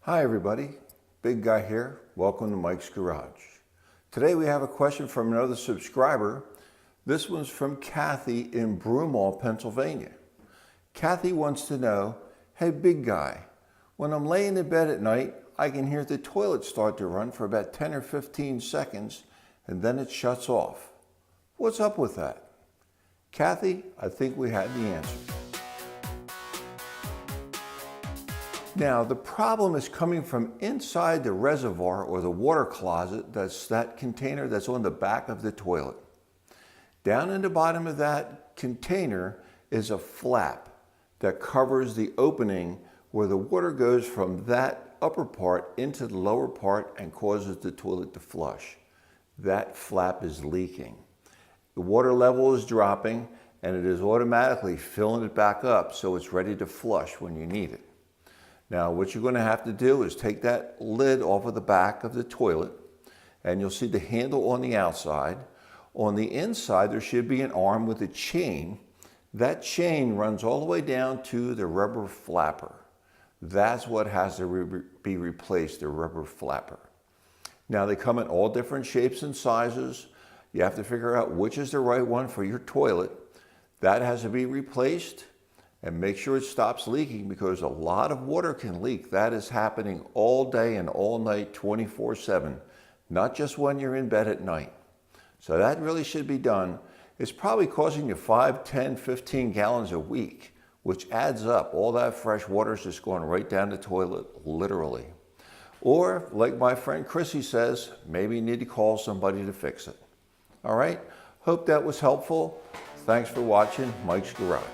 Hi everybody, Big Guy here. Welcome to Mike's Garage. Today we have a question from another subscriber. This one's from Kathy in Broomall, Pennsylvania. Kathy wants to know, hey Big Guy, when I'm laying in bed at night, I can hear the toilet start to run for about 10 or 15 seconds and then it shuts off. What's up with that? Kathy, I think we had the answer. Now, the problem is coming from inside the reservoir or the water closet. That's that container that's on the back of the toilet. Down in the bottom of that container is a flap that covers the opening where the water goes from that upper part into the lower part and causes the toilet to flush. That flap is leaking. The water level is dropping and it is automatically filling it back up so it's ready to flush when you need it. Now, what you're going to have to do is take that lid off of the back of the toilet, and you'll see the handle on the outside. On the inside, there should be an arm with a chain. That chain runs all the way down to the rubber flapper. That's what has to be replaced, the rubber flapper. Now, they come in all different shapes and sizes. You have to figure out which is the right one for your toilet. That has to be replaced. And make sure it stops leaking because a lot of water can leak. That is happening all day and all night, 24/7, not just when you're in bed at night. So that really should be done. It's probably costing you 5, 10, 15 gallons a week, which adds up. All that fresh water is just going right down the toilet, literally. Or, like my friend Chrissy says, maybe you need to call somebody to fix it. All right, hope that was helpful. Thanks for watching Mike's Garage.